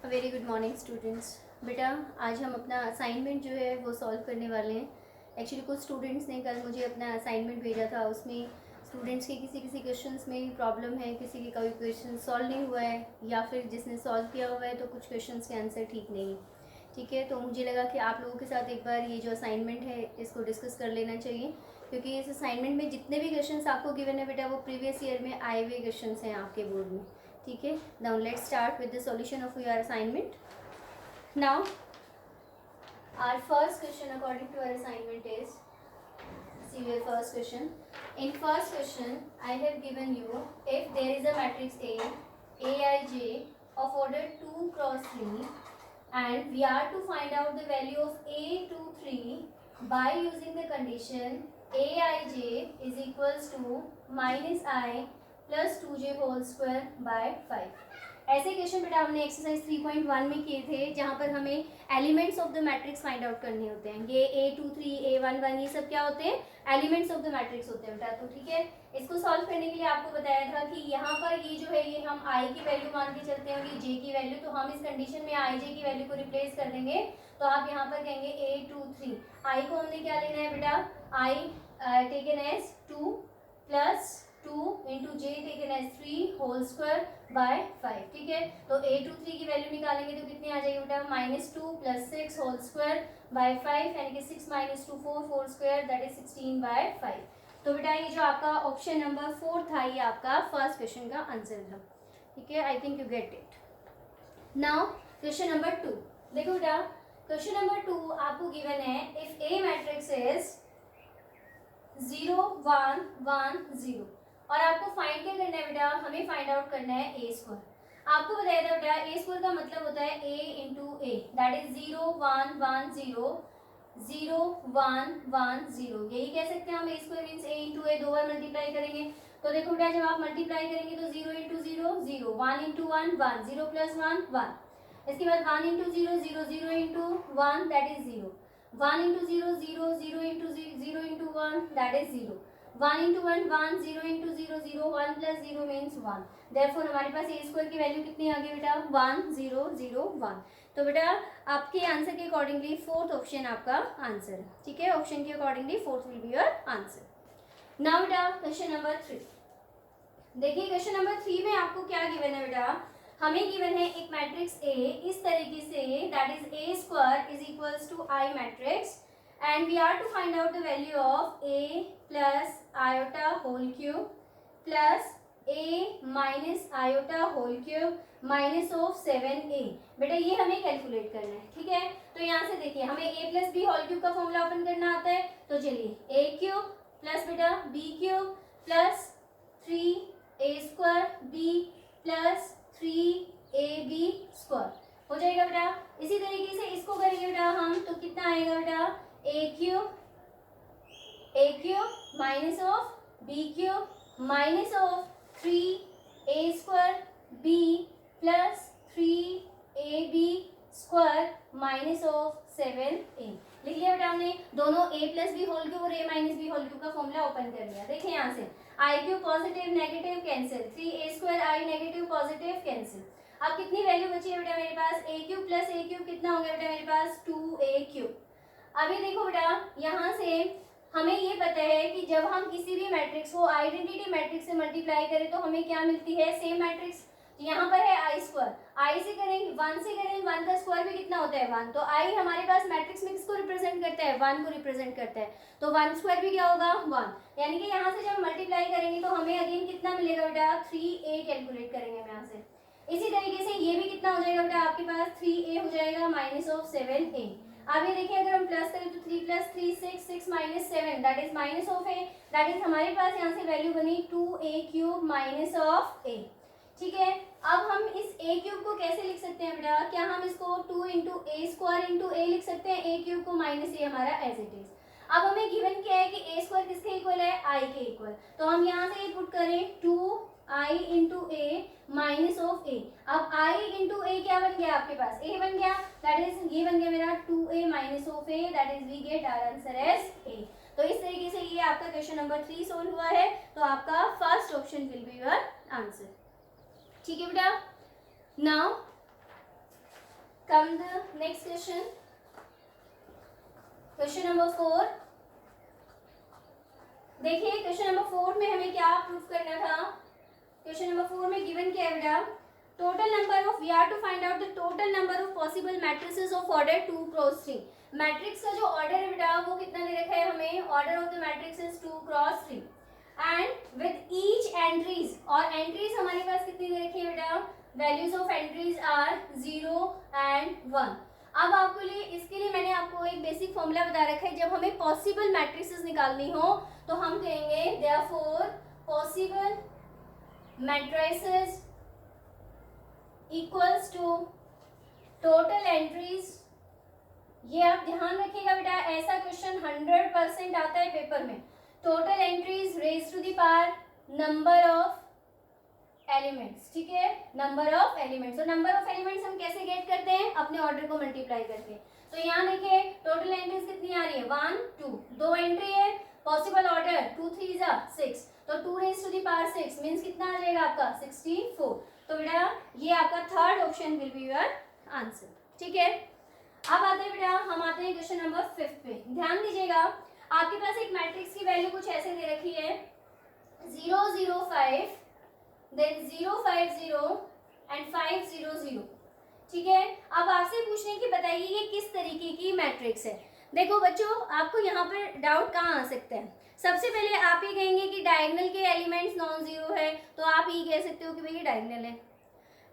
Very good morning students. बेटा आज हम अपना असाइनमेंट जो है वो सॉल्व करने वाले हैं। एक्चुअली कुछ स्टूडेंट्स ने कल मुझे अपना असाइनमेंट भेजा था, उसमें स्टूडेंट्स के किसी किसी क्वेश्चंस में प्रॉब्लम है, किसी का कोई क्वेश्चन सॉल्व नहीं हुआ है, या फिर जिसने सॉल्व किया हुआ है तो कुछ क्वेश्चंस के आंसर ठीक नहीं है। ठीक है, तो मुझे लगा कि आप लोगों के साथ एक बार ये जो असाइनमेंट है इसको डिस्कस कर लेना चाहिए, क्योंकि इस असाइनमेंट में जितने भी क्वेश्चंस आपको गिवन है बेटा वो प्रीवियस ईयर में आए हुए क्वेश्चंस हैं आपके बोर्ड में। ठीक है, now let's start with the solution of your assignment. Now, our first question according to our assignment is, see your first question. In first question, I have given you, if there is a matrix A, Aij of order 2 cross 3, and we are to find out the value of A to 3 by using the condition Aij is equals to minus I plus 2j whole square by 5. ऐसे question बेटा हमने exercise 3.1 में किए थे, जहाँ पर हमें elements of the matrix find out करने होते हैं। ये A23, A11 ये सब क्या होते हैं? एलिमेंट्स ऑफ द मैट्रिक्स होते हैं बेटा। तो ठीक है, इसको सॉल्व करने के लिए आपको बताया था कि यहाँ पर ये जो है ये हम I की वैल्यू मान के चलते हैं और ये J की वैल्यू, तो हम इस कंडीशन में I J की वैल्यू को रिप्लेस कर देंगे। तो आप यहाँ पर कहेंगे A23, I को हमने क्या लेना है बेटा? I taken as 2 plus 2 into j taken as 3 whole square by 5। ठीक है, तो A23 की वैल्यू निकालेंगे तो कितनी आ जाएगी बेटा? -2 प्लस 6 होल स्क्वायर बाय 5, यानी कि 6 - 2 4 4 स्क्वायर, दैट इज 16 बाय 5। तो बेटा ये जो आपका ऑप्शन नंबर 4 था ये आपका फर्स्ट क्वेश्चन का आंसर था। ठीक है, I think you get it. Now question number 2 देखो बेटा, क्वेश्चन नंबर 2 आपको गिवन है, इफ ए मैट्रिक्स इज 0 1 1 0, और आपको फाइंड क्या करना है बेटा? हमें फाइंड आउट करना है ए स्क्वायर। आपको बताया था बेटा ए स्क्वायर का मतलब होता है ए इंटू ए, दैट इज 0 1 1 0 0 1 1 0। यही कह सकते हैं हम, ए स्क्वायर मीन्स ए इंटू ए, दो बार मल्टीप्लाई करेंगे। तो देखो बेटा जब आप मल्टीप्लाई करेंगे तो 0 इंटू 0 0, 1 इंटू 1 1, 0 प्लस 1 1, इसके बाद 1 into 0 0, 0 into 1 that is 0, 1 into 0 0, 0 into 0 into 1 that is 0, 1 into 1 1, 0 into 0 0, 1 plus 0 means 1। Therefore हमारे पास ए स्क्वायर की वैल्यू कितनी आ गई बेटा? 1 0 0 1। तो बेटा आपके आंसर के अकॉर्डिंगली फोर्थ ऑप्शन आपका आंसर है। ठीक है, ऑप्शन के accordingly fourth will be your answer. Now बेटा क्वेश्चन नंबर 3 देखिए, क्वेश्चन नंबर 3 में आपको क्या गिवन है बेटा? हमें गिवन है एक मैट्रिक्स ए इस तरीके से, that is A square is equals to I matrix, and we are to find out the value of a plus iota whole cube plus a minus iota whole cube minus of 7a। बेटा ये हमें calculate करना है। ठीक है, तो यहाँ से देखिए हमें a plus b whole cube का फॉर्मूला ओपन करना आता है, तो चलिए a क्यूब प्लस बेटा b cube plus 3a square b plus 3ab square हो जाएगा बेटा। इसी तरीके से इसको करेंगे बेटा हम, तो कितना आएगा बेटा? a cube minus of b cube minus of 3a square b plus 3ab square minus of 7a। लिख लिया बेटा हमने, दोनों a plus b whole cube और a minus b whole cube का फॉर्मूला ओपन कर लिया। देखिए यहाँ से i cube positive negative cancel, 3a square i negative positive cancel. अब कितनी वैल्यू बची है बेटा मेरे पास? a cube plus a cube कितना हो गया बेटा मेरे पास? 2a cube. अभी देखो बेटा यहाँ से हमें ये पता है कि जब हम किसी भी मैट्रिक्स को आइडेंटिटी मैट्रिक्स से मल्टीप्लाई करें तो हमें क्या मिलती है? Same matrix. यहाँ पर है आई स्क्वायर, आई से करेंगे 1 से करेंगे, 1 का स्क्वायर भी कितना होता है? 1। तो आई हमारे पास मैट्रिक्स में किसको रिप्रेजेंट करता है? 1 को रिप्रेजेंट करता है, तो 1 स्क्वायर भी क्या होगा? 1। यानी कि यहाँ से जब मल्टीप्लाई करेंगे तो हमें अगेन कितना मिलेगा बेटा? 3a कैलकुलेट करेंगे हम यहाँ से। इसी तरीके से ये भी कितना हो जाएगा बेटा आपके पास? 3a हो जाएगा माइनस ऑफ 7a। अब ये देखिए अगर हम प्लस करें तो 3 plus 3 6, 6 minus 7 that is minus of a, that is हमारे पास यहाँ से वैल्यू बनी 2a cube minus of a। ठीक है, अब हम इस a क्यूब को कैसे लिख सकते हैं बेटा? क्या हम इसको 2 इंटू ए स्क्वायर इंटू ए लिख सकते हैं? a क्यूब को माइनस ए हमारा एज इट इज। अब हमें गिवन क्या है कि a स्क्वायर किसके इक्वल है? i के इक्वल। तो हम यहाँ से पुट करें 2i into A minus of A. अब i इंटू ए क्या बन गया आपके पास? a बन गया, दैट इज ये बन गया मेरा 2a minus of a, that is we get our answer as a। तो इस तरीके से ये आपका क्वेश्चन नंबर 3 सोल्व हुआ है, तो आपका first option will be your answer. ठीक है बेटा, now come the next question, question number 4। देखिए क्वेश्चन नंबर 4 में हमें क्या प्रूव करना था। क्वेश्चन नंबर 4 में गिवन क्या है बेटा, total number of, we are to find out the total number of possible matrices of order 2 cross 3। Matrix का जो ऑर्डर है बेटा वो कितना दे रखा है हमें, order of the matrix is 2 cross 3 and with each entries, और एंट्रीज हमारे पास कितनी दे रखी है बेटा, values of entries are 0 and 1। अब आपको लिए इसके लिए मैंने आपको एक बेसिक फॉर्मूला बता रखा है, जब हमें पॉसिबल मैट्रिसेस निकालनी हो तो हम कहेंगे therefore possible matrices equals to total entries. ये आप ध्यान रखिएगा बेटा, ऐसा क्वेश्चन 100% आता है पेपर में। Total entries raise to the power number of elements, ठीक है, नंबर ऑफ एलिमेंट्स। तो नंबर ऑफ एलिमेंट्स हम कैसे गेट करते हैं, अपने ऑर्डर को मल्टीप्लाई करके। तो यहाँ देखिए टोटल एंट्रीज कितनी आ रही है, 1 2, 2 एंट्री है, पॉसिबल ऑर्डर 2 3 जा 6, तो 2 raise to the power 6 means कितना आ जाएगा आपका 64। तो बेटा ये आपका third option will be your answer, ठीक है। अब आते हैं बेटा, हम आते हैं क्वेश्चन नंबर 5 पे। ध्यान दीजिएगा, आपके पास एक मैट्रिक्स की वैल्यू कुछ ऐसे दे रखी है 0 0 5 then 0 5 0 and 5 0 0, ठीक है। अब आपसे पूछने की बताइए ये किस तरीके की मैट्रिक्स है। देखो बच्चों, आपको यहाँ पर डाउट कहाँ आ सकता है। सबसे पहले आप ये कहेंगे कि डायगोनल के एलिमेंट्स नॉन जीरो है, तो आप ये कह सकते हो कि भाई ये डायगोनल है।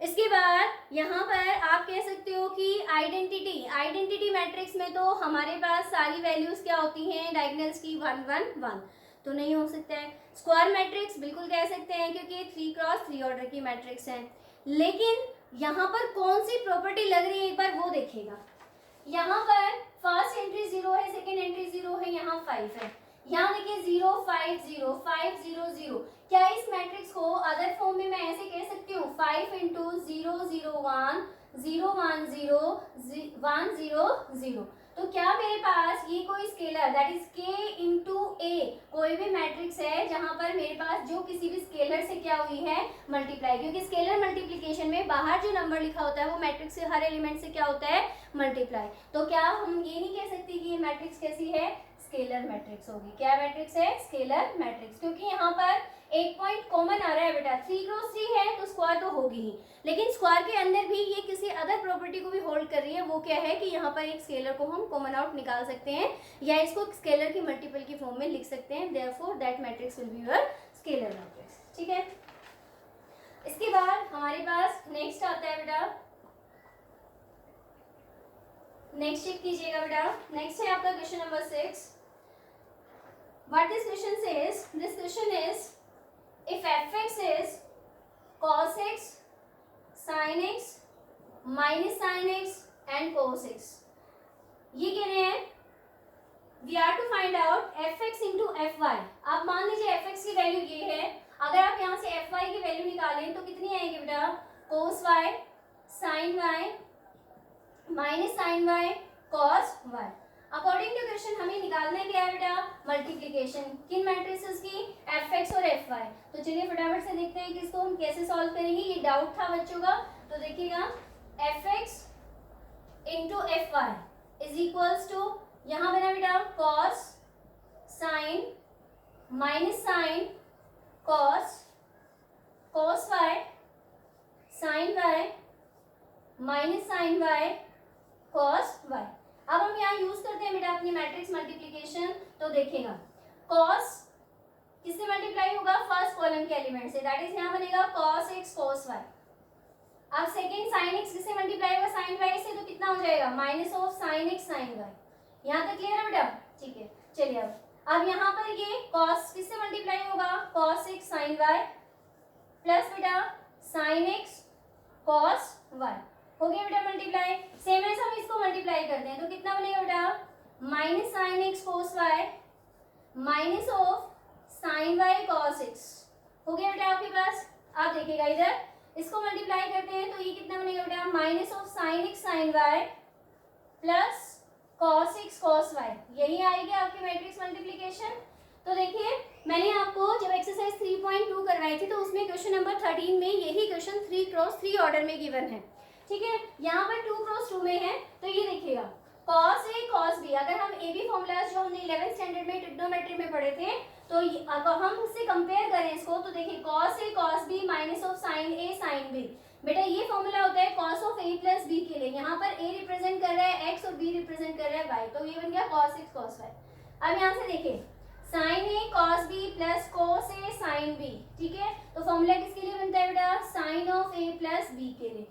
इसके बाद यहाँ पर आप कह सकते हो कि आइडेंटिटी मैट्रिक्स में तो हमारे पास सारी वैल्यूज क्या होती हैं डायगोनल्स की 1 1 1, तो नहीं हो सकता है। स्क्वायर मैट्रिक्स बिल्कुल कह सकते हैं क्योंकि 3 क्रॉस 3 ऑर्डर की मैट्रिक्स है। लेकिन यहाँ पर कौन सी प्रॉपर्टी लग रही है एक बार वो देखिएगा। यहाँ पर फर्स्ट एंट्री 0 है, सेकेंड एंट्री 0 है, यहाँ 5 है। यहाँ देखिए 0 5 0 5 0 0। क्या इस मैट्रिक्स को अदर फॉर्म में मैं ऐसे कह सकती हूँ 5 इंटू 0 0 1 0 1 0 1 0 0। तो क्या मेरे पास ये कोई scalar that is k into A कोई भी मैट्रिक्स है जहां पर मेरे पास जो किसी भी स्केलर से क्या हुई है मल्टीप्लाई, क्योंकि स्केलर मल्टीप्लिकेशन में बाहर जो नंबर लिखा होता है वो मैट्रिक्स से हर एलिमेंट से क्या होता है मल्टीप्लाई। तो क्या हम ये नहीं कह सकते कि ये मैट्रिक्स कैसी है, स्केलर मैट्रिक्स होगी। क्या मैट्रिक्स है, स्केलर मैट्रिक्स, क्योंकि यहाँ पर एक पॉइंट कॉमन आ रहा है बेटा, 3 क्रॉस 3 है तो स्क्वायर तो होगी ही, लेकिन स्क्वायर के अंदर भी ये किसी अदर प्रॉपर्टी को भी होल्ड कर रही है। वो क्या है कि यहाँ पर एक स्केलर को हम कॉमन आउट निकाल सकते हैं या इसको स्केलर की मल्टीपल की फॉर्म में लिख सकते हैं। Therefore that matrix will be your scalar matrix, ठीक है। इसके बाद हमारे पास नेक्स्ट आता है बेटा, नेक्स्ट चेक कीजिएगा बेटा। नेक्स्ट है आपका question number 6। What this question says? This question is if f(x) is cos x, sin x, minus sin x and cos x. ये कह रहे हैं we are to find out f(x) into fy. आप मान लीजिए f(x) की value ये है, अगर आप यहाँ से fy की वैल्यू निकालें तो कितनी आएगी बेटा, cos y sin y minus sin y cos y। According to question हमें निकालना क्या है बेटा, मल्टीप्लिकेशन किन मैट्रिसेस की, fx और fy। तो चलिए फटाफट से देखते हैं कि इसको हम कैसे सॉल्व करेंगे। ये डाउट था बच्चों का, तो देखिएगा fx into fy is equals to, यहाँ बना बेटा cos sin minus sine cos y sin y minus sine y cos y। अब हम यहाँ यूज करते हैं बेटा अपनी मैट्रिक्स मल्टीप्लिकेशन। तो देखिएगा cos किससे मल्टीप्लाई होगा, फर्स्ट कॉलम के एलिमेंट से, दैट इज यहाँ बनेगा cos x cos y। अब सेकेंड sin x किससे मल्टीप्लाई होगा, sin y से, तो कितना हो जाएगा minus of sin x sin y। यहाँ तक क्लियर है बेटा, ठीक है। चलिए अब यहाँ पर ये cos किससे मल्टीप्लाई होगा, cos x sin y plus बेटा sin x cos y। हो गया बेटा मल्टीप्लाई। सेम एज हम इसको मल्टीप्लाई करते हैं तो कितना बनेगा बेटा, minus sine x cos y minus of sine y cos x. हो गया बेटा आपके पास। आप देखिएगा इधर इसको मल्टीप्लाई करते हैं तो ये कितना बनेगा बेटा, minus of sine x sine y plus cos x cos y. यही आएगी आपकी मैट्रिक्स मल्टीप्लिकेशन। तो देखिए मैंने आपको जब एक्सरसाइज 3.2 करवाई थी तो उसमें क्वेश्चन नंबर 13 में यही क्वेश्चन 3 क्रॉस 3 ऑर्डर में गिवन है, ठीक है, यहाँ पर 2 क्रॉस 2 में है, तो ये देखिएगा cos A cos B, अगर हम ए बी फॉर्मूलाज जो हमने 11th स्टैंडर्ड में ट्रिग्नोमेट्री में पढ़े थे, तो अगर हम उससे कंपेयर करें इसको, तो देखिए cos A cos B minus of sin A sin B, बेटा ये फॉर्मूला होता है cos of A plus B के लिए। यहाँ पर A रिप्रेजेंट कर रहा है x और B रिप्रेजेंट कर रहा है y, तो ये बन गया cos x cos y। अब यहाँ से देखिए sin A cos B plus cos A sin B, ठीक है, तो फॉर्मूला किसके लिए बनता है बेटा, sin of A plus B के लिए।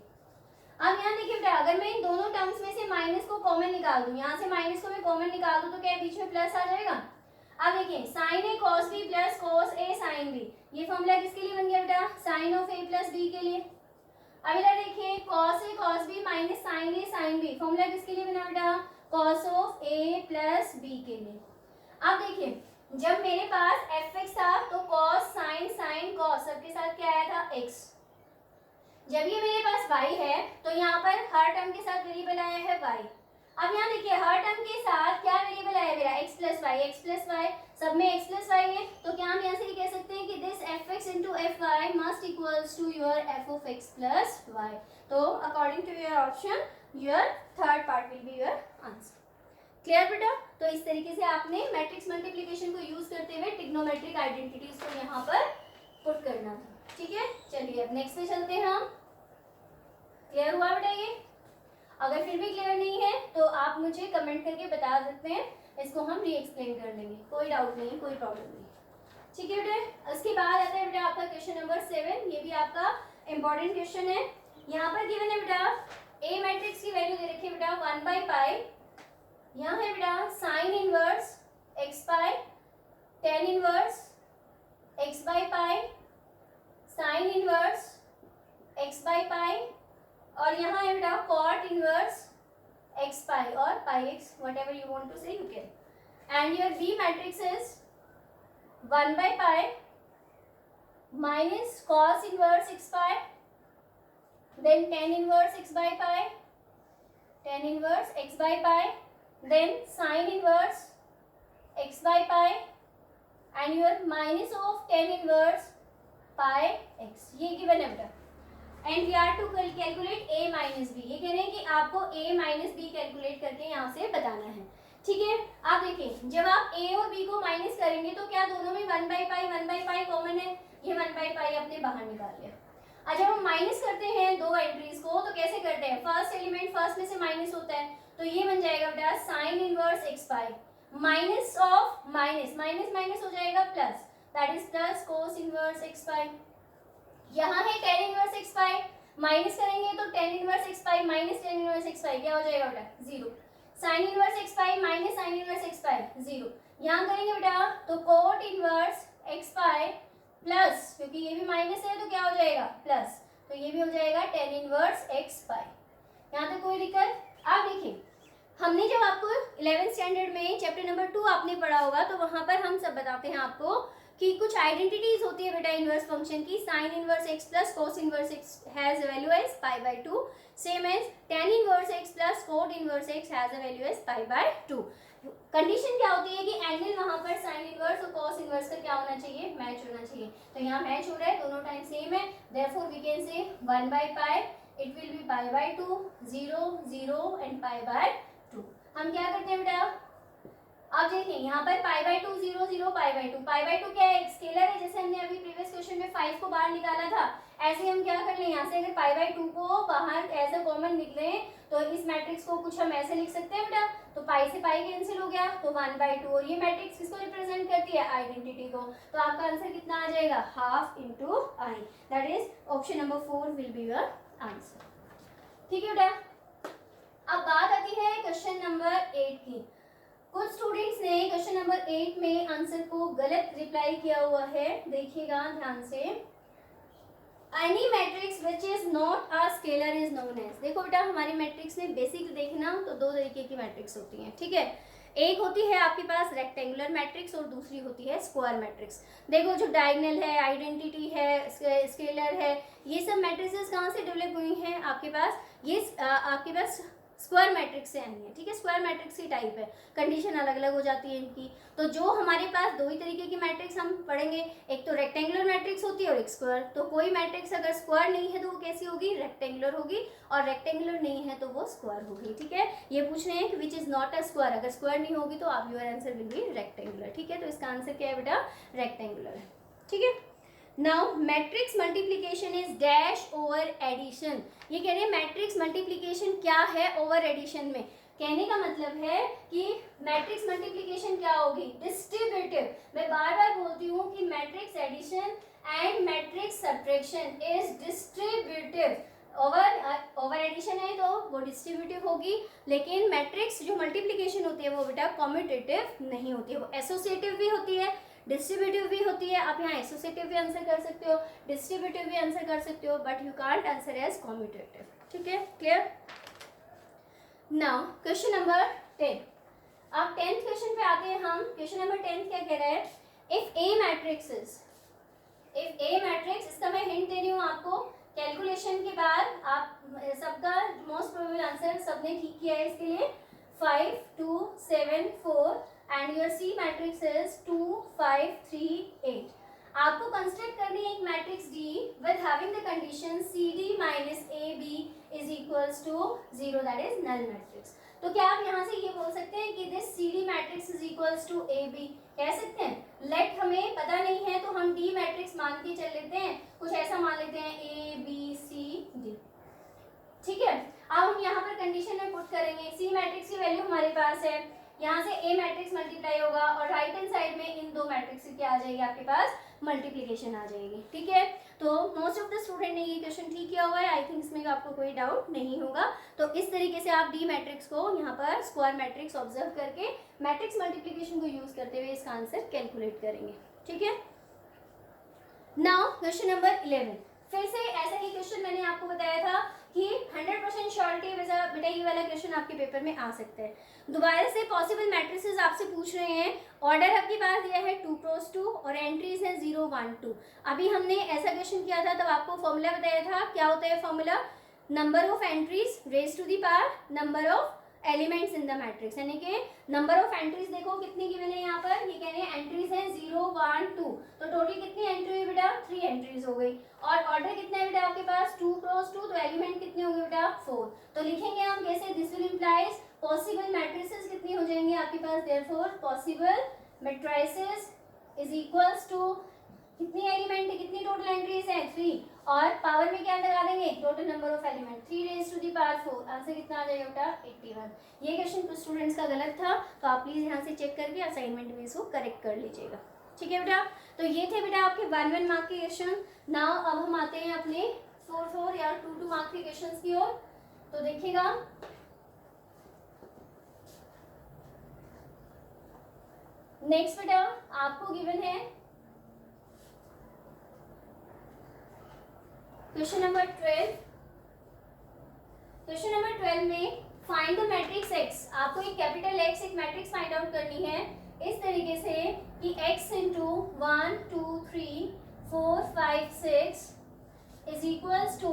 अब यहाँ देखिए बेटा, अगर मैं इन दोनों टर्म्स में से माइनस को कॉमन निकाल दूं, यहाँ से माइनस को मैं कॉमन निकाल दूं, तो क्या बीच में प्लस आ जाएगा। अब देखिए sin A cos B plus cos A sin B, ये फॉर्मूला किसके लिए बन गया बेटा, sin of A plus B के लिए। अब इधर देखिए cos A cos B minus sin A sin B, formula किसके लिए बना बेटा, cos of A plus B के लिए। अब देखिए जब मेरे पास fx था, तो cos sin sin cos सबके साथ क्या आया था, x। जब ये मेरे पास y है, तो यहाँ पर हर टर्म के साथ वेरिएबल आया है y। अब यहाँ देखिए हर टर्म के साथ क्या वेरिएबल आया मेरा, x प्लस y, सब में x प्लस y है, तो क्या हम यहाँ से कह सकते हैं कि this fx into fy must equals to your f of x plus y। तो according to your option your third part will be your answer. Clear बेटा, तो इस तरीके से आपने मैट्रिक्स मल्टीप्लिकेशन को यूज करते हुए ट्रिग्नोमेट्रिक आइडेंटिटीज को यहाँ पर पुट करना है, ठीक है। चलिए अब नेक्स्ट पे चलते हैं हम। क्लियर हुआ बेटा ये? अगर फिर भी क्लियर नहीं है तो आप मुझे कमेंट करके बता सकते हैं, इसको हम री एक्सप्लेन कर लेंगे, कोई डाउट नहीं, कोई प्रॉब्लम नहीं, ठीक है बेटा। उसके बाद आता है बेटा आपका क्वेश्चन नंबर 7, ये भी आपका इंपॉर्टेंट क्वेश्चन है। यहाँ पर गिवन है बेटा ए मैट्रिक्स की वैल्यू दे रखी है बेटा 1/π, यहाँ है बेटा sine inverse x pi, tan inverse x/π, sine inverse x/π, और यहाँ है बेटा कॉट इनवर्स x पाई और पाई x, whatever you want to say you can, and your B matrix is 1/π minus cos inverse x pi, then tan inverse x/π, tan inverse x/π, then sin inverse x/π, and your minus of tan inverse pi x, ये given है बेटा। And we are to calculate a minus b, ये कह रहे हैं कि आपको a minus B calculate करके यहाँ से बताना है, ठीक है। आप देखिए जब आप a और b को माइनस करेंगे तो क्या दोनों में 1/π कॉमन है, ये 1/π अपने बाहर निकाल लिया। और जब हम माइनस करते हैं दो एंट्रीज को तो कैसे करते हैं, फर्स्ट एलिमेंट फर्स्ट में से माइनस होता है, तो ये बन जाएगा बेटा sine inverse x pi minus of minus minus minus हो जाएगा plus, that is plus cos inverse x पाई। यहाँ है tan इनवर्स x पाई, माइनस करेंगे तो tan inverse x pi minus tan inverse x पाई क्या हो जाएगा बेटा 0, sin inverse x pi minus sin inverse x पाई 0, यहाँ करेंगे बेटा तो coat inverse x pi plus, क्योंकि ये भी माइनस है तो क्या हो जाएगा प्लस, तो ये भी हो जाएगा tan इनवर्स x पाई। यहाँ तक कोई दिक्कत? आप देखिए हमने जब आपको 11th स्टैंडर्ड में चैप्टर नंबर 2 आपने पढ़ा होगा, तो वहाँ पर हम सब बताते हैं आपको कि कुछ आइडेंटिटीज होती है बेटा इनवर्स फंक्शन की, sine inverse x plus cos inverse x has a value as π/2, same as tan inverse x plus cot inverse x has a value as π/2। Condition क्या होती है कि एंगल वहां पर साइन इनवर्स और कॉस इनवर्स का क्या होना चाहिए, मैच होना चाहिए, तो यहाँ मैच हो रहा है, दोनों टाइम सेम है, therefore we can say 1/π it will be π/2, 0 0 and π/2। हम क्या करते हैं बेटा, अब देखिए यहाँ पर π/2 0 0 π/2 क्या है, एक स्केलर है, जैसे हमने अभी प्रीवियस क्वेश्चन में 5 को बाहर निकाला था, ऐसे हम क्या कर लें, यहाँ से अगर π/2 को बाहर एज अ कॉमन निकले तो इस मैट्रिक्स को कुछ हम ऐसे लिख सकते हैं बेटा, तो पाई से पाई कैंसिल हो गया तो 1/2, और ये मैट्रिक्स किसको रिप्रेजेंट करती है, आइडेंटिटी को, तो आपका आंसर कितना आ जाएगा, half into I, that is option number 4 will be your answer, ठीक है बेटा। अब बात आती है क्वेश्चन नंबर 8 की। कुछ स्टूडेंट्स ने क्वेश्चन नंबर 8 में आंसर को गलत रिप्लाई किया हुआ है, देखिएगा ध्यान से। Any matrix which is not a scalar is known as, देखो बेटा हमारी मैट्रिक्स में बेसिक देखना तो दो तरीके की मैट्रिक्स होती हैं, ठीक है। एक होती है आपके पास रेक्टेंगुलर मैट्रिक्स और दूसरी होती है स्क्वायर मैट्रिक्स। देखो जो डायगोनल है, आइडेंटिटी है, स्केलर है, ये सब मैट्रिसेस कहाँ से डेवलप हुई हैं आपके पास, ये आपके पास स्क्वायर मैट्रिक्स से आई हैं, ठीक है। स्क्वायर मैट्रिक्स की टाइप है, कंडीशन अलग अलग हो जाती है इनकी। तो जो हमारे पास दो ही तरीके की मैट्रिक्स हम पढ़ेंगे, एक तो रेक्टेंगुलर मैट्रिक्स होती है और एक स्क्वायर। तो कोई मैट्रिक्स अगर स्क्वायर नहीं है तो वो कैसी होगी, रेक्टेंगुलर होगी, और रेक्टेंगुलर नहीं है तो वो स्क्वायर होगी, ठीक है। ये पूछ रहे हैं कि विच इज नॉट अ स्क्वायर, अगर स्क्वायर नहीं होगी तो आप your answer will be rectangular, ठीक है। तो इसका आंसर क्या है बेटा, रेक्टेंगुलर है, ठीक है। Now matrix multiplication is dash over addition. ये कह रहे हैं मैट्रिक्स मल्टीप्लीकेशन क्या है ओवर एडिशन में। कहने का मतलब है कि मैट्रिक्स मल्टीप्लीकेशन क्या होगी, डिस्ट्रीब्यूटिव। मैं बार बार बोलती हूँ कि matrix addition and matrix subtraction is distributive. Over addition है तो वो डिस्ट्रीब्यूटिव होगी, लेकिन मैट्रिक्स जो मल्टीप्लीकेशन होती है वो बेटा कॉम्यूटेटिव नहीं होती है, वो एसोसिएटिव भी होती है, डिस्ट्रीब्यूटिव भी होती है। आप यहाँ एसोसिएटिव भी आंसर कर सकते हो, डिस्ट्रीब्यूटिव भी आंसर कर सकते हो, but you can't answer as commutative, ठीक है, क्लियर। Now question number 10। अब 10th क्वेश्चन पे आते हैं हम। क्वेश्चन नंबर 10 क्या कह रहा है, इफ ए मैट्रिक्स, इसका मैं हिंट दे रही हूँ आपको, कैलकुलेशन के बाद आप सबका मोस्ट प्रोबेबल आंसर सबने ठीक किया है इसके लिए, 5 2 7 4 and your C matrix is 2 5 3 8। आपको कंस्ट्रक्ट करनी है एक matrix D with having the condition CD minus AB is equals to 0, that is null matrix। तो क्या आप यहाँ से ये बोल सकते हैं कि this CD matrix is equals to AB, कह सकते हैं। लेट हमें पता नहीं है तो हम D मैट्रिक्स मान के चल लेते हैं, कुछ ऐसा मान लेते हैं A B C D, ठीक है। अब हम यहाँ पर कंडीशन में पुट करेंगे, C मैट्रिक्स की वैल्यू हमारे पास है, यहाँ से A मैट्रिक्स मल्टीप्लाई होगा और राइट हैंड साइड में इन दो मैट्रिक्स की क्या आ जाएगी आपके पास, मल्टीप्लिकेशन आ जाएगी, ठीक है। तो मोस्ट ऑफ द स्टूडेंट ने ये क्वेश्चन ठीक किया हुआ है, आई थिंक इसमें आपको कोई डाउट नहीं होगा। तो इस तरीके से आप डी मैट्रिक्स को यहाँ पर स्क्वायर मैट्रिक्स ऑब्जर्व करके मैट्रिक्स मल्टीप्लिकेशन को यूज करते हुए इसका आंसर कैलकुलेट करेंगे, ठीक है। नाउ क्वेश्चन नंबर 11, फिर से ऐसा ही क्वेश्चन मैंने आपको बताया था कि 100% श्योरिटी बेटा ये वाला क्वेश्चन आपके पेपर में आ सकता है। दोबारा से पॉसिबल मैट्रिसेस आपसे पूछ रहे हैं, ऑर्डर आपके पास दिया है 2 क्रॉस 2 और एंट्रीज हैं 0 1 2। अभी हमने ऐसा क्वेश्चन किया था तब आपको फॉर्मूला बताया था, क्या होता है formula, number of entries raise to the power number of elements in the matrix, यानी कि नंबर ऑफ एंट्रीज देखो कितनी गिवन है यहाँ पर, ये कह रहे हैं एंट्रीज हैं 0 1 2, तो टोटल कितनी एंट्री हुई बेटा, 3 एंट्रीज हो गई। और ऑर्डर कितना है बेटा आपके पास 2 क्रॉस 2, तो एलिमेंट कितने होंगे बेटा 4। तो लिखेंगे हम कैसे, this will implies possible matrices कितनी हो जाएंगी आपके पास, therefore possible matrices is equals to कितनी एलिमेंट है, कितनी टोटल एंट्रीज है 3, और पावर में क्या लगा देंगे, total number of element 3 raise to the power 4, answer कितना आ जाएगा बेटा 81। ये क्वेश्चन कुछ स्टूडेंट्स का गलत था, तो आप प्लीज यहाँ से चेक करके असाइनमेंट में इसको करेक्ट कर लीजिएगा, ठीक है बेटा। तो ये थे बेटा आपके 1 मार्क के क्वेश्चन। नाउ अब हम आते हैं अपने 4 या 2 मार्क के क्वेश्चन की ओर। तो देखिएगा नेक्स्ट बेटा आपको गिवन है क्वेश्चन नंबर 12। क्वेश्चन नंबर 12 में फाइंड द मैट्रिक्स एक्स, आपको एक कैपिटल एक्स एक मैट्रिक्स फाइंड आउट करनी है इस तरीके से कि x into 1 2 3 4 5 6 is equals to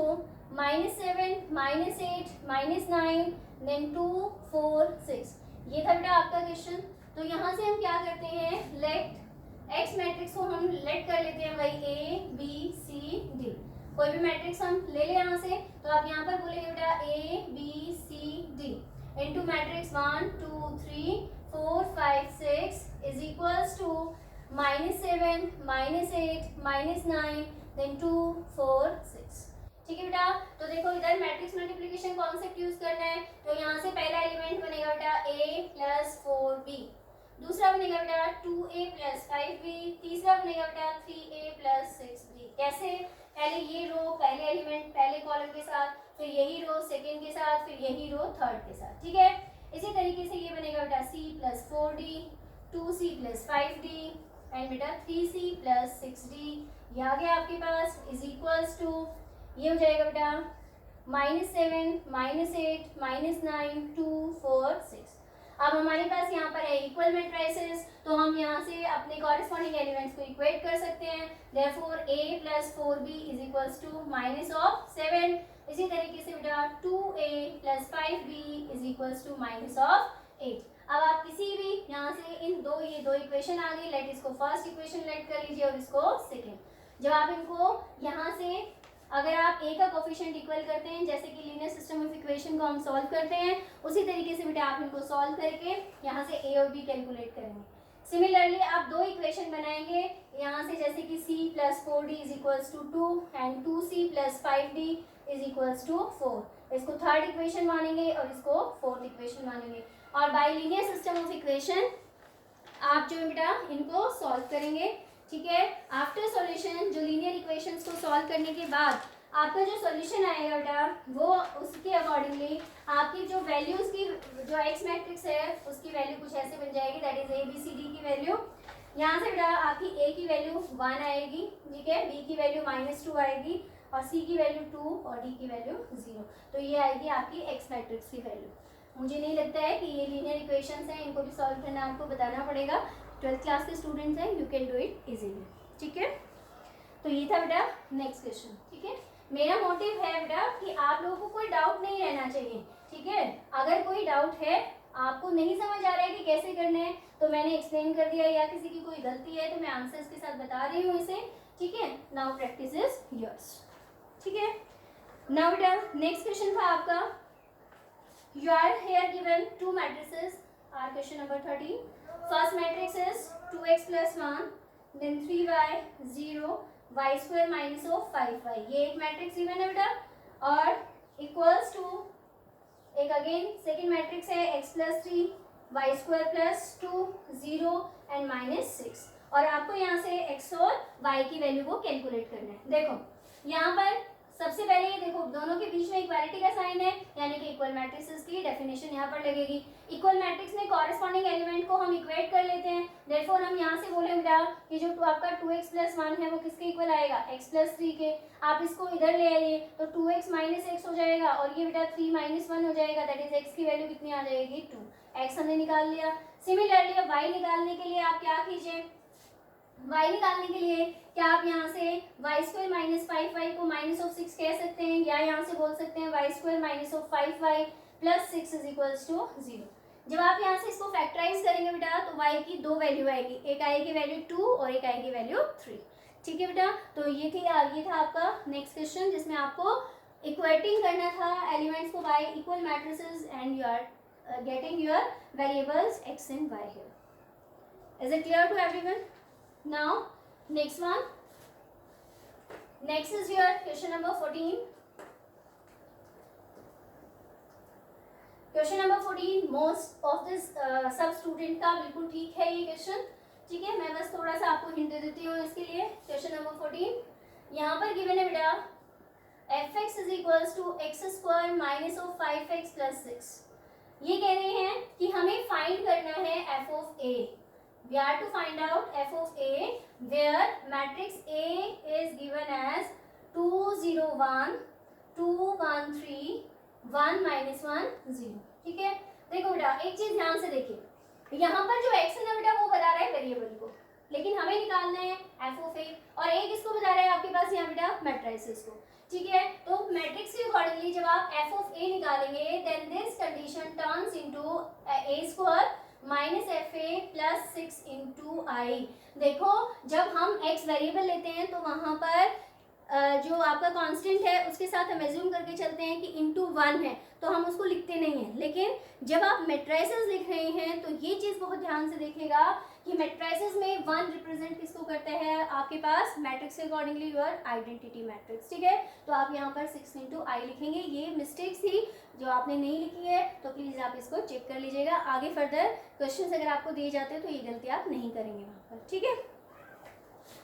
-7 -8 -9 then 2 4 6। ये था बेटा आपका क्वेश्चन। तो यहाँ से हम क्या करते हैं, लेट एक्स मैट्रिक्स को हम लेट कर लेते हैं भाई A B C D, कोई भी मैट्रिक्स हम ले लें यहाँ से। तो आप यहाँ पर बोलेंगे बेटा A B C D into matrix 1 2 3 4 5 6 is equals to -7 -8 -9 then 2 4 6, ठीक है बेटा। तो देखो इधर मैट्रिक्स मल्टीप्लिकेशन कॉन्सेप्ट यूज करना है। तो यहाँ से पहला एलिमेंट बनेगा बेटा A प्लस 4B, दूसरा बनेगा बेटा 2A प्लस 5B, तीसरा बनेगा बेटा 3A प्लस 6B। कैसे, पहले ये रो पहले एलिमेंट पहले कॉलम के साथ, फिर यही रो सेकेंड के साथ, फिर यही रो थर्ड के साथ, ठीक है। इसी तरीके से ये बनेगा बेटा C plus 4D 2C plus 5D and बेटा 3C प्लस 6D, ये आ गया आपके पास इज इक्वल्स टू, ये हो जाएगा बेटा -7 -8 -9 2 4 6। अब हमारे पास यहाँ पर है इक्वल मैट्रिसेस, तो हम यहाँ से अपने कॉरेस्पॉन्डिंग एलिमेंट्स को इक्वेट कर सकते हैं। Therefore A plus 4B is equals to -7 इसी तरीके से बेटा 2a plus 5b is equals to minus of 8। अब आप किसी भी यहाँ से इन दो, ये दो इक्वेशन आ गई, लेट इसको फर्स्ट इक्वेशन लेट कर लीजिए और इसको सेकेंड। जब आप इनको यहाँ से अगर आप a का कोफिशिएंट इक्वल करते हैं, जैसे कि लीनियर सिस्टम ऑफ इक्वेशन को हम सॉल्व करते हैं, उसी तरीके से बेटा आप इनको सॉल्व करके यहाँ से a और b कैलकुलेट करेंगे। सिमिलरली आप दो इक्वेशन बनाएंगे यहाँ से, जैसे कि c plus 4d is equals to 2 and 2c plus 5d is equals to 4। इसको थर्ड इक्वेशन मानेंगे और इसको फोर्थ इक्वेशन मानेंगे। और bye linear system of equation आप जो है बेटा इनको सॉल्व करेंगे, ठीक है। आफ्टर सॉल्यूशन जो लीनियर इक्वेशंस को सॉल्व करने के बाद आपका जो सॉल्यूशन आएगा बेटा वो उसके अकॉर्डिंगली आपकी जो वैल्यूज की जो एक्स मैट्रिक्स है उसकी वैल्यू कुछ ऐसे बन जाएगी, that is A B C D की वैल्यू। यहाँ से बेटा आपकी ए की वैल्यू 1 आएगी, ठीक है, बी की वैल्यू -2 आएगी और सी की वैल्यू 2 और डी की वैल्यू 0। तो ये आएगी आपकी एक्स मैट्रिक्स की वैल्यू। मुझे नहीं लगता है कि ये लीनियर इक्वेशंस हैं, इनको भी सॉल्व करना आपको बताना पड़ेगा। 12th क्लास के स्टूडेंट्स हैं, you can do it easily, ठीक है। तो ये था बेटा नेक्स्ट क्वेश्चन, ठीक है। मेरा मोटिव है बेटा कि आप लोगों को कोई डाउट नहीं रहना चाहिए, ठीक है। अगर कोई डाउट है, आपको नहीं समझ आ रहा है कि कैसे करना है, तो मैंने एक्सप्लेन कर दिया, या किसी की कोई गलती है तो मैं आंसर्स के साथ बता रही हूँ इसे, ठीक है। नाउ प्रैक्टिस इज योर्स, ठीक है। नाउ बेटा नेक्स्ट क्वेश्चन था आपका, you are here given two matrices are question number 13. First matrix is 2x plus 1, then 3y 0, y square minus of 5y। ये एक मैट्रिक्स given है बेटा, और इक्वल्स टू एक अगेन सेकेंड मैट्रिक्स है x plus 3, y square plus 2, 0 and -6। और आपको यहाँ से x और y की वैल्यू को कैलकुलेट करना है। देखो यहाँ पर सबसे पहले ये देखो दोनों के बीच में इक्वालिटी का साइन है, यानी कि इक्वल मैट्रिसेस की डेफिनेशन यहाँ पर लगेगी। इक्वल मैट्रिक्स में कॉरेस्पॉन्डिंग एलिमेंट को हम इक्वेट कर लेते हैं, देयरफॉर हम यहाँ से बोले बेटा कि जो आपका 2x + 1 है वो किसके इक्वल आएगा, x + 3 के। आप इसको इधर ले आइए तो 2x - x हो जाएगा और ये बेटा 3 - 1 हो जाएगा, दैट इज x की वैल्यू कितनी आ जाएगी 2। x हमने निकाल लिया। सिमिलरली अब y निकालने के लिए आप क्या कीजिए, y निकालने के लिए क्या आप यहाँ से y² - 5y को -6 कह सकते हैं, या यहाँ से बोल सकते हैं y² - 5y + 6 इज 0। जब आप यहाँ से इसको फैक्टराइज करेंगे बेटा तो y की दो वैल्यू आएगी, एक आएगी वैल्यू 2 और एक आएगी वैल्यू 3, ठीक है बेटा। तो ये था आपका नेक्स्ट क्वेश्चन, जिसमें आपको इक्वेटिंग करना था एलिमेंट्स को by equal matrices and you are getting your variables x and y here। Is it clear to everyone? Now next one, next is your question number 14। Question number 14 most of this सब student का बिल्कुल ठीक है ये question, ठीक है। मैं बस थोड़ा सा आपको हिंट दे देती हूँ इसके लिए। क्वेश्चन नंबर 14 यहाँ पर गिवन है बेटा fx is equals to x² - 5x + 6। ये कह रहे हैं कि हमें फाइंड करना है f of a। We are to find out f of a where matrix A is given as 2 0 1 2 1 3 1 -1 0, ठीक है। देखो बेटा एक चीज ध्यान से देखिए, यहाँ पर जो x है ना बेटा वो बता रहा है वेरिएबल को, लेकिन हमें निकालना है f of a, और a किसको बता रहा है आपके पास यहाँ बेटा मैट्रिसेस को, ठीक है। तो मैट्रिक्स के अकॉर्डिंगली जब आप f of a निकालेंगे then this condition turns into a² -fa + 6 * I। देखो जब हम x वेरिएबल लेते हैं तो वहां पर जो आपका कांस्टेंट है उसके साथ हम एज्यूम करके चलते हैं कि इनटू 1 है, तो हम उसको लिखते नहीं हैं। लेकिन जब आप मैट्रिसेस लिख रहे हैं तो ये चीज़ बहुत ध्यान से देखिएगा कि मैट्रिसेस में 1 रिप्रेजेंट किसको करता है आपके पास मैट्रिक्स के अकॉर्डिंगली योर आइडेंटिटी मैट्रिक्स, ठीक है। तो आप यहाँ पर 6 * I लिखेंगे। ये मिस्टेक्स थी जो आपने नहीं लिखी है, तो प्लीज़ आप इसको चेक कर लीजिएगा। आगे फर्दर क्वेश्चन अगर आपको दिए जाते हैं तो ये गलती आप नहीं करेंगे वहाँ पर, ठीक है।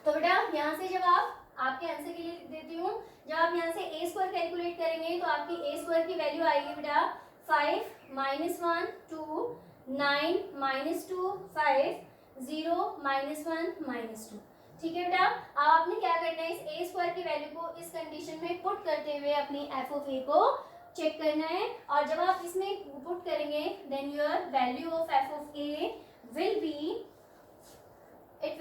तो बेटा यहाँ से जब आप आपके आंसर के लिए देती हूँ, जब आप यहाँ से a² कैलकुलेट करेंगे तो आपकी a² की वैल्यू आएगी बेटा 5 - 1 2 9 -2 5 0 -1 -2, ठीक है बेटा। अब आपने क्या करना है, इस a² की वैल्यू को इस कंडीशन में पुट करते हुए अपनी f of a को चेक करना है, और जब आप इसमें पुट करेंगे then your value of f of a will be 1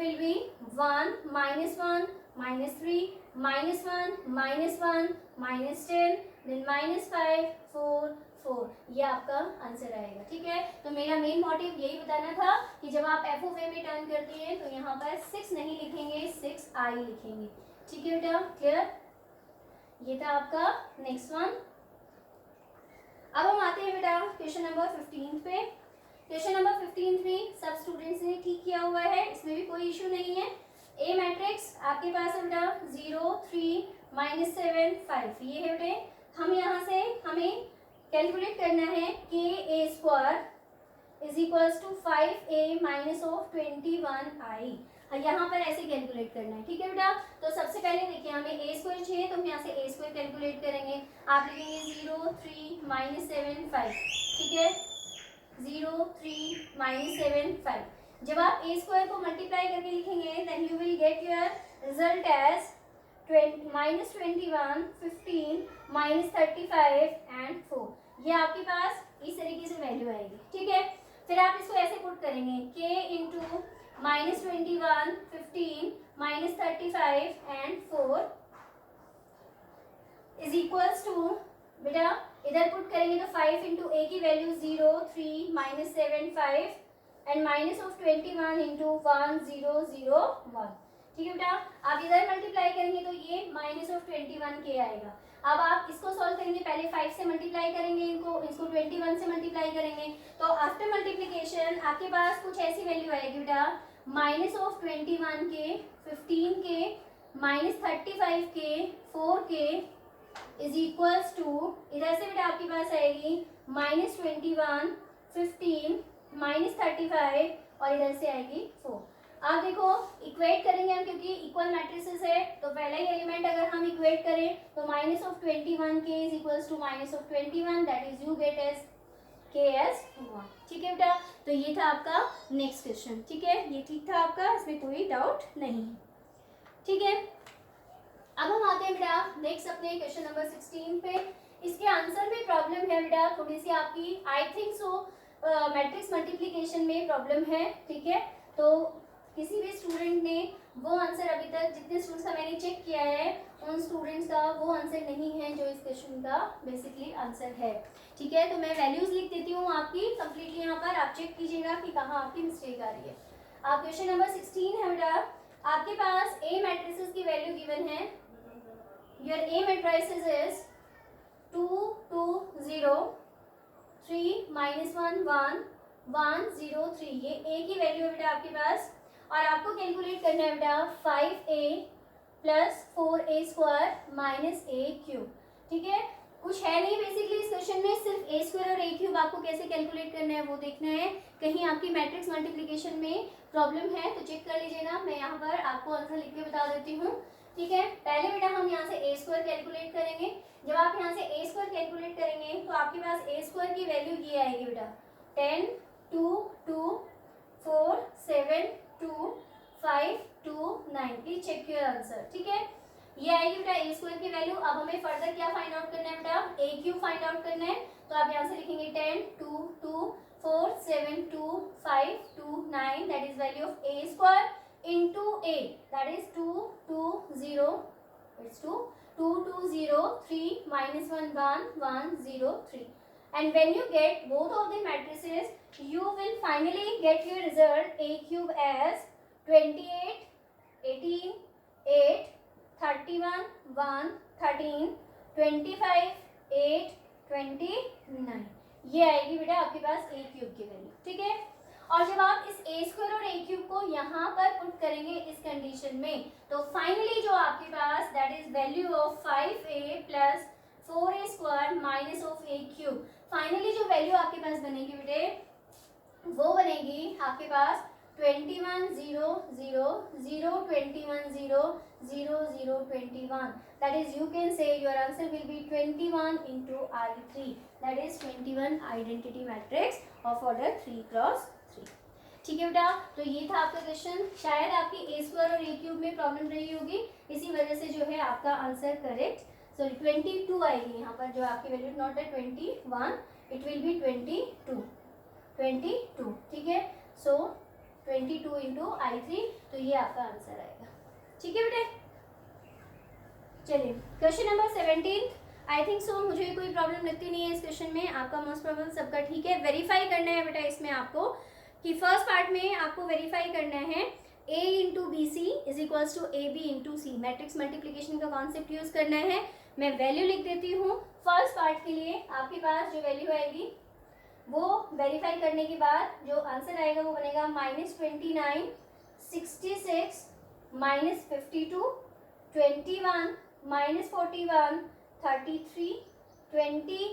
-1 -3 -1 -1 -10 then -5 4 4, ये आपका आंसर आएगा। ठीक है, तो मेरा मेन मोटिव यही बताना था कि जब आप एफ ऑफ ए में टर्न करती हैं तो यहाँ पर 6 नहीं लिखेंगे, 6i लिखेंगे। ठीक है बेटा, क्लियर? ये था आपका नेक्स्ट वन। अब हम आते हैं बेटा क्वेश्चन नंबर 15 पे। क्वेश्चन नंबर 15 भी सब स्टूडेंट्स ने ठीक किया हुआ है, इसमें भी कोई इशू नहीं है। ए मैट्रिक्स आपके पास है बेटा 0 3 -7 5, ये है बेटे। हम यहाँ से हमें कैलकुलेट करना है के A square is equals to 5a minus of 21i, यहाँ पर ऐसे कैलकुलेट करना है। ठीक है बेटा, तो सबसे पहले देखिए हमें ए स्क्वायर चाहिए, तो हम यहाँ से ए स्क्वायर कैलकुलेट करेंगे। आप लिखेंगे 0 3 -7 5, ठीक है, 0 3 -7 5। जब आप ए स्क्वायर को मल्टीप्लाई करके लिखेंगे then you will get your result as -21 15 -35 and 4। ये आपके पास इस तरीके से वैल्यू आएगी। ठीक है, फिर आप इसको ऐसे पुट करेंगे k into -21 15 -35 and 4 is equals to, बेटा इधर पुट करेंगे तो 5 इंटू ए की value 0 3 -7 5 and minus of 21 into 1 0 0 1। ठीक है बेटा, आप इधर मल्टीप्लाई करेंगे तो ये -21k आएगा। अब आप इसको सॉल्व करेंगे, पहले 5 से मल्टीप्लाई करेंगे, इसको 21 से मल्टीप्लाई करेंगे, तो आफ्टर मल्टीप्लिकेशन आपके पास कुछ ऐसी वैल्यू आएगी बेटा -21k 15k -35k 4k is equals to, इधर से बेटा आपके पास आएगी -21 15 -35 और इधर से आएगी 4। आप देखो इक्वेट करेंगे हम, क्योंकि इक्वल मैट्रिसेस है तो पहला ही एलिमेंट अगर हम इक्वेट करें तो -21k is equals to -21, that is you get as k as 1। ठीक है बेटा, तो ये था आपका नेक्स्ट क्वेश्चन। ठीक है, ये ठीक था आपका, इसमें कोई डाउट नहीं है। ठीक है, अब हम आते हैं बेटा नेक्स्ट अपने क्वेश्चन नंबर 16 पे। इसके आंसर में प्रॉब्लम है बेटा थोड़ी सी आपकी, I think so matrix multiplication में प्रॉब्लम है। ठीक है, तो किसी भी स्टूडेंट ने वो आंसर, अभी तक जितने स्टूडेंट्स का मैंने चेक किया है उन स्टूडेंट्स का वो आंसर नहीं है जो इस क्वेश्चन का बेसिकली आंसर है। ठीक है, तो मैं वैल्यूज लिख देती हूँ आपकी कंप्लीटली, यहाँ पर आप चेक कीजिएगा कि कहाँ आपकी मिस्टेक आ रही है। आप क्वेश्चन नंबर 16 है बेटा, आपके पास ए मैट्रिसेस की वैल्यू गिवन है। योर ए मैट्रिसेस इज 2 2 0 3 -1 1 1 0 3, ये ए की वैल्यू है बेटा आपके पास। और आपको कैलकुलेट करना है बेटा 5a plus 4a square minus a cube. ठीक है, कुछ है नहीं बेसिकली इस क्वेश्चन में, सिर्फ a स्क्वायर और a क्यूब आपको कैसे कैलकुलेट करना है वो देखना है। कहीं आपकी मैट्रिक्स मल्टीप्लिकेशन में प्रॉब्लम है तो चेक कर लीजिएगा, मैं यहाँ पर आपको आंसर लिख के बता देती हूँ। ठीक है, पहले बेटा हम यहाँ से a स्क्वायर कैलकुलेट करेंगे। जब आप यहाँ से a स्क्वायर कैलकुलेट करेंगे तो आपके पास a स्क्वायर की वैल्यू ये आएगी बेटा 10 2 2 4 7 2 5 2 9। Please check your answer. ठीक है, ये आएगी बेटा ए स्क्वायर की वैल्यू। अब हमें फर्दर क्या फाइंड आउट करना है बेटा, ए क्यूब फाइंड आउट करना है। तो आप यहाँ से लिखेंगे 10 2 2 4 7 2 5 2 9, that is value of A square into A, that is 2 2 0, it's 2 2 2 0 3 -1 1 1 0 3। And when you get both of the matrices, you will finally get your result a cube as 28 18 8 31 1 13 25 8 29, ये आएगी बेटा आपके पास a क्यूब की वैल्यू। ठीक है, और जब आप इस a स्क्वायर और a क्यूब को यहाँ पर पुट करेंगे इस कंडीशन में, तो फाइनली जो आपके पास that is value of 5a plus 4a square minus of a cube, finally जो वैल्यू आपके पास बनेगी बेटे वो बनेगी आपके पास 21 0 0 0 21 0 0 0 21, that is you can say your answer will be 21 into I3, that is 21 identity matrix of order 3 cross 3। ठीक है बेटा, तो ये था आपका क्वेश्चन। शायद आपकी a स्क्वायर और a क्यूब में प्रॉब्लम रही होगी, इसी वजह से जो है आपका आंसर करेक्ट, सॉरी 22 आएगी यहाँ पर जो आपकी वैल्यू, नॉट है 21, इट विल बी 22। ठीक है, सो 22 इंटू I3, तो ये आपका आंसर आएगा। ठीक है बेटे, चलिए question number 17। I think so मुझे कोई प्रॉब्लम लगती नहीं है इस क्वेश्चन में, आपका मोस्ट प्रॉब्लम सबका ठीक है। वेरीफाई करना है बेटा इसमें आपको कि फर्स्ट पार्ट में आपको वेरीफाई करना है a into B C is equals to A B into c, matrix multiplication का कॉन्सेप्ट यूज करना है। मैं वैल्यू लिख देती हूँ फर्स्ट पार्ट के लिए, आपके पास जो वैल्यू आएगी वो वेरीफाई करने के बाद जो आंसर आएगा वो बनेगा -29, 66, -52, 21, -41, 33, 20,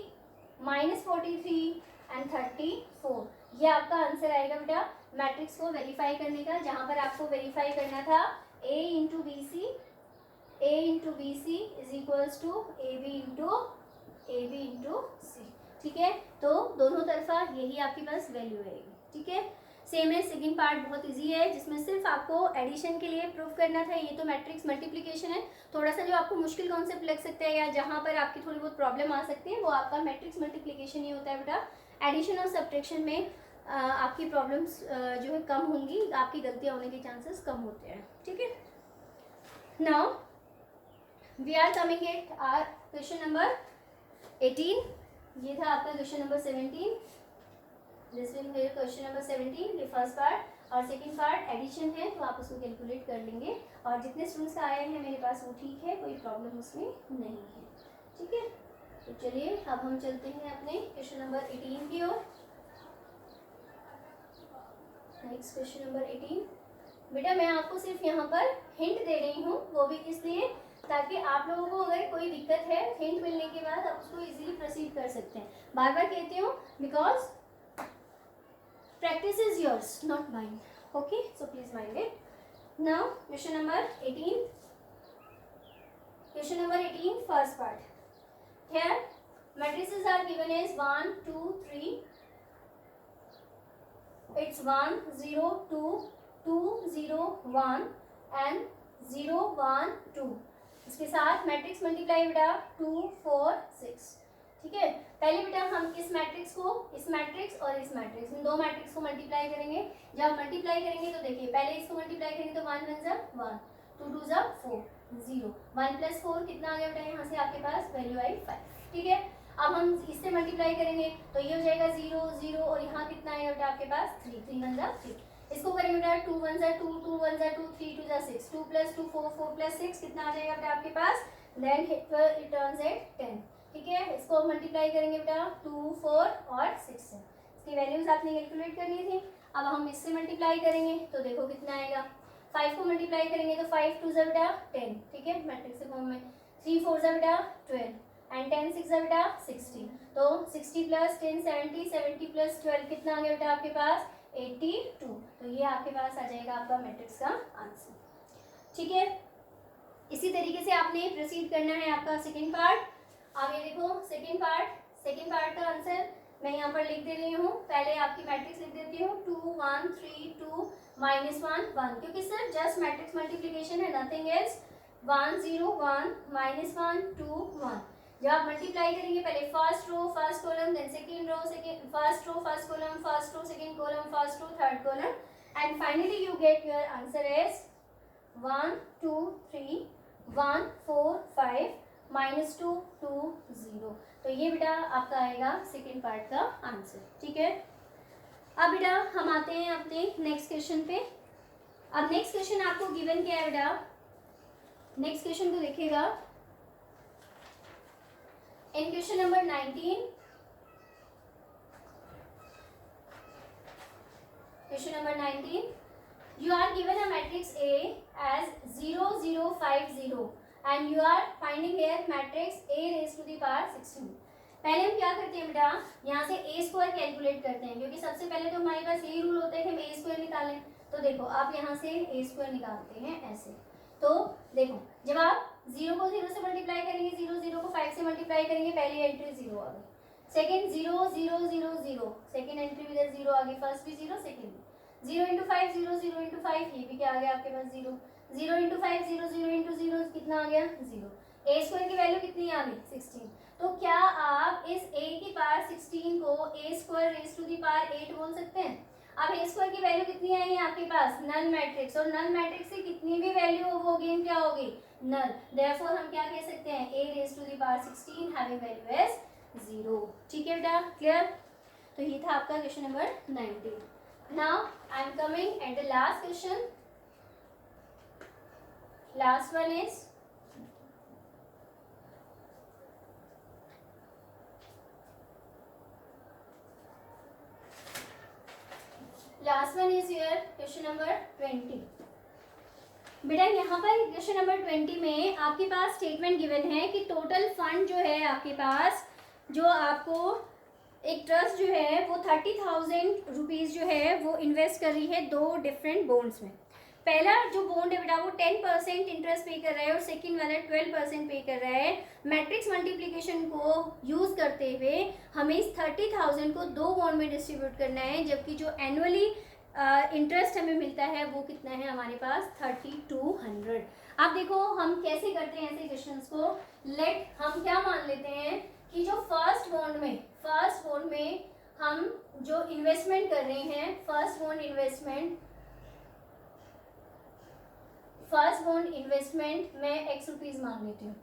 -43 एंड 34। ये आपका आंसर आएगा बेटा मैट्रिक्स को वेरीफाई करने का, जहां पर आपको वेरीफाई करना था a into B C is equals to A B into C. ठीक है, तो दोनों तरफा यही आपके पास वैल्यू रहेगी। ठीक है, सेम है। सेकंड पार्ट बहुत इजी है, जिसमें सिर्फ आपको एडिशन के लिए प्रूफ करना था। ये तो मैट्रिक्स मल्टीप्लिकेशन है। थोड़ा सा जो आपको मुश्किल कॉन्सेप्ट लग सकता है या जहाँ पर आपकी थोड़ी बहुत प्रॉब्लम आ सकती है वो आपका मैट्रिक्स मल्टीप्लिकेशन ही होता है बेटा। एडिशन और सब्ट्रैक्शन में आपकी प्रॉब्लम्स जो है कम होंगी, आपकी गलतियाँ होने के चांसेस कम होते हैं। ठीक है, now we are coming at our question number 18। ये था आपका question number 17। This will be question number 17, ये फर्स्ट पार्ट। और सेकंड पार्ट एडिशन है, तो आप उसको कैलकुलेट कर लेंगे। और जितने स्टूडेंट्स का आए हैं मेरे पास वो ठीक है, कोई प्रॉब्लम उसमें नहीं है। ठीक है, तो चलिए अब हम चलते हैं अपने क्वेश्चन नंबर 18 की ओर। Next question number 18। बेटा मैं आपको सिर्फ यहाँ पर हिंट दे रही हूँ, वो भी इसलिए ताकि आप लोगों को अगर कोई दिक्कत है हिंट मिलने के बाद आप उसको इजीली प्रोसीड कर सकते हैं। बार बार कहती हूँ because practice is yours, not mine. Okay, so please mind it. Now question number 18. Question number 18, first part. Here matrices are given as 1 2 3. It's 1 0 2 2 0 1 and 0 1 2. इसके साथ मैट्रिक्स मल्टीप्लाई बेटा 2 4 6। ठीक है, पहले बेटा हम इस मैट्रिक्स और इस मैट्रिक्स, इन दो मैट्रिक्स को मल्टीप्लाई करेंगे। जब मल्टीप्लाई करेंगे तो देखिए पहले इसको मल्टीप्लाई करेंगे तो 1 1 जा 1, 2 2 जा 4, 0, 1 + 4 कितना आ गया बेटा, यहाँ से आपके पास वैल्यू आई 5। ठीक है, अब हम इससे मल्टीप्लाई करेंगे तो ये हो जाएगा 0 0 और यहाँ कितना आएगा बेटा आपके पास 3, 3 1 जा 3। इसको करेंगे बेटा 2 1 जा 2, 2 1 जा 2, 3 2 जा 6, 2 + 2 4, 4 + 6 कितना आ जाएगा बेटा आपके पास, देन इट टर्न्स एट 10। ठीक है, इसको मल्टीप्लाई करेंगे बेटा 2 4 और 6 से। इसकी वैल्यूज आपने कैलकुलेट करनी थी। अब हम इससे मल्टीप्लाई करेंगे तो देखो कितना आएगा, 5 को मल्टीप्लाई करेंगे तो 5 2 जा बेटा 10। ठीक है, मैट्रिक्स फॉर्म में 3 4 जा बेटा 12 एंड 10 6 जा बेटा 60। तो 60 + 10 70, 70 + 12 कितना आ गया बेटा आपके पास 82। तो ये आपके पास आ जाएगा आपका मैट्रिक्स का आंसर। ठीक है, इसी तरीके से आपने प्रोसीड करना है आपका सेकेंड पार्ट। अब ये देखो सेकेंड पार्ट का आंसर मैं यहाँ पर लिख दे रही हूँ। पहले आपकी मैट्रिक्स लिख देती हूँ 2 1 3 2 -1 1, क्योंकि सिर्फ जस्ट मैट्रिक्स मल्टीप्लिकेशन है, नथिंग एल्स। 1 0 1 -1 2 1। जब आप मल्टीप्लाई करेंगे पहले first row first column, then second row second first row first column, first row second column, first row third column, and finally you get your answer as 1 2 3 1 4 5 -2 2 0। तो ये बेटा आपका आएगा सेकेंड पार्ट का आंसर। ठीक है, अब बेटा हम आते हैं अपने नेक्स्ट क्वेश्चन पे। अब नेक्स्ट क्वेश्चन आपको गिवन क्या है बेटा, नेक्स्ट क्वेश्चन को देखिएगा। In question number 19, question number 19, you are given a matrix A as 0 0 5 0 and you are finding here matrix A raised to the power 16। पहले हम क्या करते हैं बेटा, यहाँ से a स्क्वायर कैलकुलेट करते हैं, क्योंकि सबसे पहले तो हमारे पास यही रूल होता है कि हम a स्क्वायर निकालें। तो देखो आप यहाँ से a स्क्वायर निकालते हैं ऐसे। तो देखो जब आप 0 को 0 से मल्टीप्लाई करेंगे, 0 0 को 5 से मल्टीप्लाई करेंगे, पहली एंट्री 0 आ गई, सेकेंड 0 0 0 0, सेकेंड एंट्री भी 0 आ गई, फर्स्ट भी 0 सेकेंड भी 0 × 5 0 0 × 5, ये भी क्या आ गया आपके पास 0 0 × 5 0 0 × 0 कितना आ गया 0। a स्क्वायर की वैल्यू कितनी आ गई 16। तो क्या आप इस a की पावर 16 को a square raise to the power 8 बोल सकते हैं। अब a स्क्वायर की वैल्यू कितनी आई है आपके पास, नल मैट्रिक्स, और नल मैट्रिक्स से कितनी भी वैल्यू हो वो अगेन क्या होगी नल, देयरफॉर हम क्या कह सकते हैं, a raise to the power 16 having value as 0। ठीक है बेटा, क्लियर। तो ये था आपका question number 19। Now I am coming at the last question. Last one is your question number 20। बेटा यहाँ पर क्वेश्चन नंबर 20 में आपके पास स्टेटमेंट गिवन है कि टोटल फंड जो है आपके पास, जो आपको एक ट्रस्ट जो है वो 30,000 रुपीज़ जो है वो इन्वेस्ट कर रही है दो डिफरेंट बॉन्ड्स में। पहला जो बॉन्ड है बेटा वो 10% इंटरेस्ट पे कर रहा है और सेकंड वाला 12% पे कर रहा है। मैट्रिक्स मल्टीप्लिकेशन को यूज़ करते हुए हमें इस 30,000 को दो बॉन्ड में डिस्ट्रीब्यूट करना है, जबकि जो एनुअली इंटरेस्ट हमें मिलता है वो कितना है हमारे पास 3200। आप देखो हम कैसे करते हैं ऐसे क्वेश्चंस को। लेट हम क्या मान लेते हैं कि जो फर्स्ट बॉन्ड में हम जो इन्वेस्टमेंट कर रहे हैं, फर्स्ट बॉन्ड इन्वेस्टमेंट मैं x रुपीज मान लेती हूँ।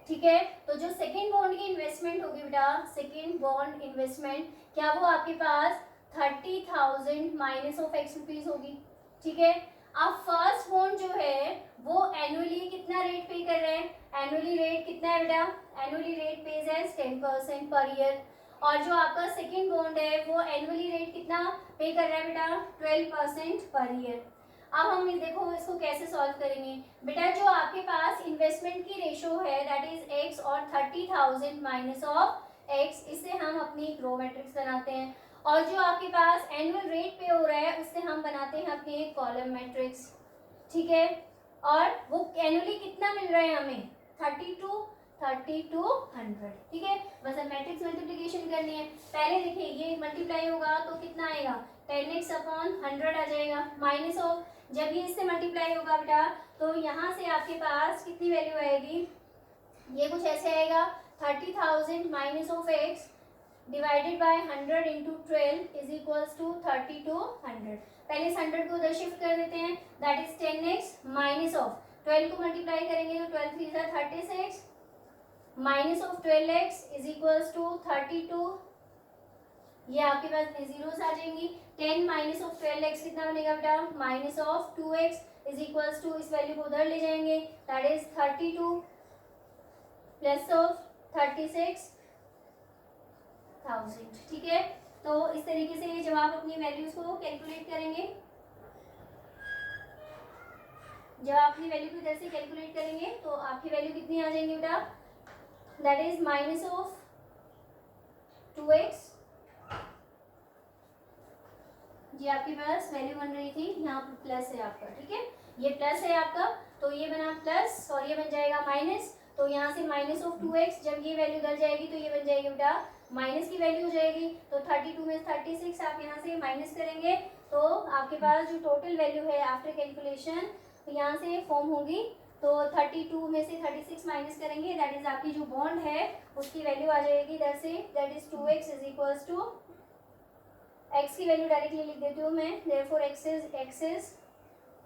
ठीक है, तो जो सेकेंड बॉन्ड की इन्वेस्टमेंट होगी बेटा, सेकेंड बॉन्ड इन्वेस्टमेंट क्या वो आपके पास 30,000 माइनस ऑफ x रुपीज होगी। ठीक है, अब फर्स्ट बॉन्ड जो है वो एनुअली कितना रेट पे कर रहे हैं, एनुअली रेट कितना है बेटा, annually rate page as 10% per year. और जो आपका सेकेंड बॉन्ड है वो एनुअली रेट कितना पे कर रहा है बेटा 12% पर ईयर। अब हम देखो इसको कैसे सॉल्व करेंगे बेटा। जो आपके पास इन्वेस्टमेंट की रेशो है दैट इज x और 30,000 माइनस ऑफ x, इससे हम अपनी एक रो मैट्रिक्स बनाते हैं। और जो आपके पास एनुअल रेट पे हो रहा है उससे हम बनाते हैं अपनी एक कॉलम मैट्रिक्स। ठीक है, और वो एनुअली कितना मिल रहा है हमें 3200। ठीक है, बस अब मैट्रिक्स मल्टीप्लिकेशन करनी है। पहले देखिए ये मल्टीप्लाई होगा तो कितना आएगा 10x अपॉन 100 आ जाएगा, माइनस ऑफ जब ये इससे मल्टीप्लाई होगा बेटा तो यहाँ से आपके पास कितनी वैल्यू आएगी, ये कुछ ऐसे आएगा 30,000 minus of x divided by 100 into 12 is equals to 3200। पहले इस 100 को उधर शिफ्ट कर देते हैं, that is 10x minus of 12 को मल्टीप्लाई करेंगे तो 12 3 जा 36 minus of 12x is equals to 32। ये आपके पास जीरोस आ जाएंगी। 10 माइनस ऑफ 12x कितना बनेगा बेटा minus of 2x is equals to, इस वैल्यू को उधर ले जाएंगे दैट इज 32 प्लस ऑफ 36,000। ठीक है, तो इस तरीके से जब आप अपनी वैल्यूज को कैलकुलेट करेंगे, जब आप अपनी वैल्यू को इधर से कैलकुलेट करेंगे तो आपकी वैल्यू कितनी आ जाएंगी बेटा that is minus of 2x। ये आपके पास वैल्यू बन रही थी, यहाँ पर प्लस है आपका। ठीक है, ये प्लस है आपका तो ये बना प्लस और ये बन जाएगा माइनस, तो यहाँ से माइनस ऑफ 2x जब ये वैल्यू उधर जाएगी तो ये बन जाएगी बेटा माइनस की वैल्यू हो जाएगी। तो 32 में 36 आप यहाँ से माइनस करेंगे तो आपके पास जो टोटल वैल्यू है आफ्टर कैलकुलेशन तो यहाँ से फॉर्म होगी। तो 32 में से 36 माइनस करेंगे दैट इज आपकी जो बॉन्ड है उसकी वैल्यू आ जाएगी इधर से that is 2x is equals to x की वैल्यू डायरेक्टली लिख देती हूँ मैं, देयरफॉर x इज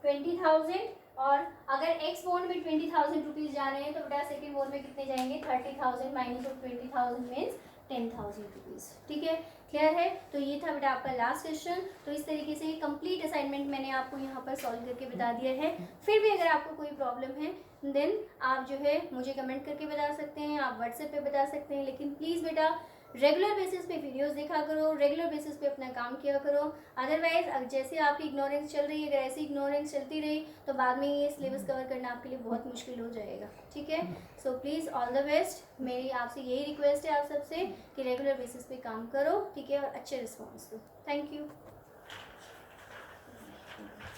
20,000। और अगर x बॉन्ड में 20,000 रुपीज जा रहे हैं तो बेटा सेकेंड बॉन्ड में कितने जाएंगे 30,000 माइनस ऑफ 20,000 मीन्स 10,000 रुपीज। ठीक है, क्लियर है। तो ये था बेटा आपका लास्ट क्वेश्चन। तो इस तरीके से कंप्लीट असाइनमेंट मैंने आपको यहाँ पर सॉल्व करके बता दिया है। फिर भी अगर आपको कोई प्रॉब्लम है देन आप जो है मुझे कमेंट करके बता सकते हैं, आप व्हाट्सएप पे बता सकते हैं। लेकिन प्लीज़ बेटा रेगुलर बेसिस पे वीडियोस देखा करो, रेगुलर बेसिस पे अपना काम किया करो। अदरवाइज जैसे आपकी इग्नोरेंस चल रही है, अगर ऐसी इग्नोरेंस चलती रही तो बाद में ये सिलेबस कवर करना आपके लिए बहुत मुश्किल हो जाएगा। ठीक है, so please all the best. मेरी आपसे यही रिक्वेस्ट है आप सबसे कि रेगुलर बेसिस पे काम करो। ठीक है, और अच्छे रिस्पॉन्स दो। Thank you.